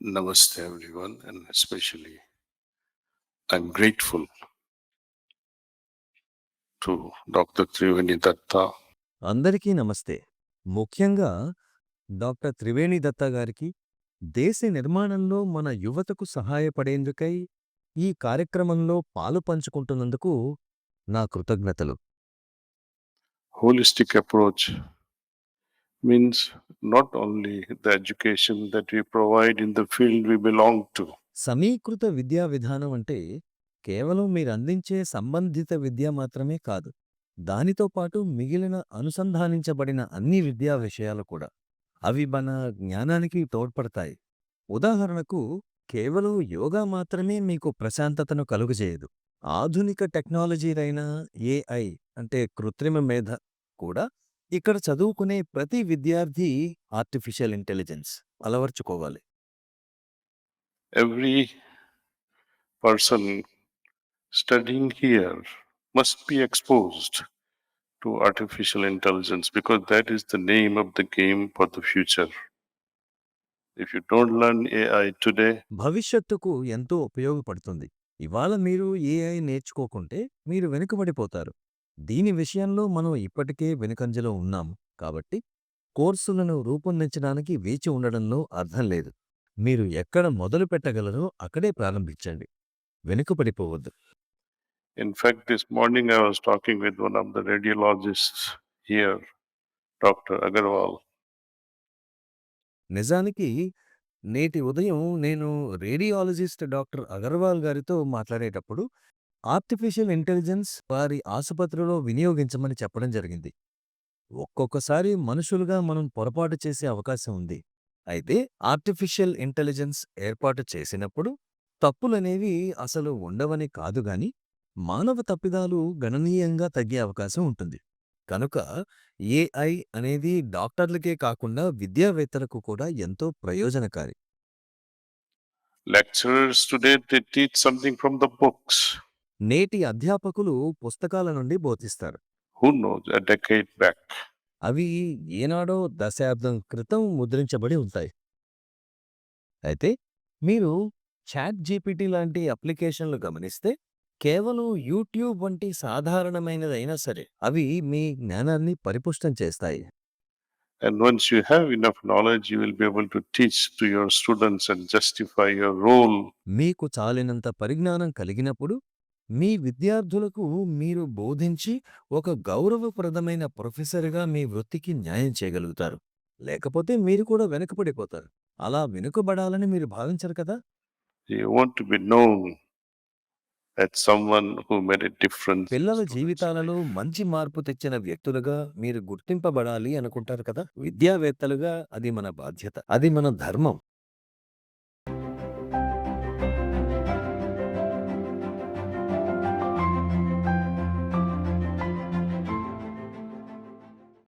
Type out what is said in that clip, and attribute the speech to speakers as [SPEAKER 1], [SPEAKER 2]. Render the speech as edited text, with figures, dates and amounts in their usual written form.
[SPEAKER 1] Namaste, everyone, and especially I'm grateful to Dr. Triveni Datta.
[SPEAKER 2] అందరికీ నమస్తే. ముఖ్యంగా doctor Triveni Datta గారికి దేశ నిర్మాణంలో మన యువతకు సహాయపడేందుకై ఈ కార్యక్రమంలో పాలు పంచుకుంటున్నందుకు నా కృతజ్ఞతలు.
[SPEAKER 1] Holistic approach means not only the education that we provide in the field we belong to,
[SPEAKER 2] సమీకృత విద్యా విధానం అంటే కేవలం మీరందించే సంబంధిత విద్య మాత్రమే కాదు. దానితో పాటు మిగిలిన అనుసంధానించబడిన అన్ని విద్యా విషయాలు కూడా. అవి మన జ్ఞానానికి తోడ్పడతాయి. ఉదాహరణకు కేవలం యోగా మాత్రమే మీకు ప్రశాంతతను కలుగజేయదు. ఆధునిక టెక్నాలజీలైన ఏఐ అంటే కృత్రిమ మేధ కూడా ఇక్కడ చదువుకునే ప్రతి విద్యార్థి ఆర్టిఫిషియల్ ఇంటెలిజెన్స్ అలవర్చుకోవాలి.
[SPEAKER 1] every person studying here must be exposed to artificial intelligence because that is the name of the game for the future. If you don't learn AI today,
[SPEAKER 2] భవిష్యత్తుకు ఎంతో ఉపయోగపడుతుంది. ఇవాళ మీరు ఏఐ నేర్చుకోకుంటే మీరు వెనుకబడిపోతారు. దీని విషయంలో మనం ఇప్పటికే వెనుకంజలో ఉన్నాము. కాబట్టి కోర్సులను రూపొందించడానికి వేచి ఉండడంలో అర్థం లేదు. మీరు ఎక్కడ మొదలు పెట్టగలరో అక్కడే ప్రారంభించండి. వెనుకబడిపోవద్దు.
[SPEAKER 1] in fact, this morning I was talking with one of the radiologists here, Dr. Agarwal.
[SPEAKER 2] నిజానికి నేటి ఉదయం నేను రేడియాలజిస్ట్ డాక్టర్ అగర్వాల్ గారితో మాట్లాడేటప్పుడు ఆర్టిఫిషియల్ ఇంటెలిజెన్స్ వారి ఆసుపత్రిలో వినియోగించమని చెప్పడం జరిగింది. ఒక్కొక్కసారి మనుషులుగా మనం పొరపాటు చేసే అవకాశం ఉంది. అయితే ఆర్టిఫిషియల్ ఇంటెలిజెన్స్ ఏర్పాటు చేసినప్పుడు తప్పులనేవి అసలు ఉండవని కాదుగాని మానవ తప్పిదాలు గణనీయంగా తగ్గే అవకాశం ఉంటుంది. కనుక ఏఐ అనేది డాక్టర్లకే కాకుండా విద్యావేత్తలకు కూడా ఎంతో ప్రయోజనకారి.
[SPEAKER 1] Lecturers today, they teach something from the books.
[SPEAKER 2] నేటి అధ్యాపకులు పుస్తకాల నుండి బోధిస్తారు.
[SPEAKER 1] Who knows, a decade back.
[SPEAKER 2] అవి ఏనాడో దశాబ్దం క్రితం ముద్రించబడి ఉంటాయి. అయితే మీరు చాట్ జీపీటీ లాంటి అప్లికేషన్లు గమనిస్తే కేవలం యూట్యూబ్ వంటి సాధారణమైనదైనా సరే అవి మీ జ్ఞానాన్ని పరిపుష్టం చేస్తాయి.
[SPEAKER 1] And once you have enough knowledge, you will be able to teach to your students and justify your role.
[SPEAKER 2] మీకు చాలినంత పరిజ్ఞానం కలిగినప్పుడు మీ విద్యార్థులకు మీరు బోధించి ఒక గౌరవప్రదమైన ప్రొఫెసర్గా మీ వృత్తికి న్యాయం చేయగలుగుతారు. లేకపోతే మీరు కూడా వెనుకబడిపోతారు. అలా వెనుకబడాలని మీరు భావించరు కదా.
[SPEAKER 1] You want to be known as someone who made a difference. in
[SPEAKER 2] పిల్లల
[SPEAKER 1] students'
[SPEAKER 2] జీవితాలలో
[SPEAKER 1] life.
[SPEAKER 2] మంచి మార్పు తెచ్చిన వ్యక్తులుగా మీరు గుర్తింపబడాలి అనుకుంటారు కదా. విద్యావేత్తలుగా అది మన బాధ్యత, అది మన ధర్మం.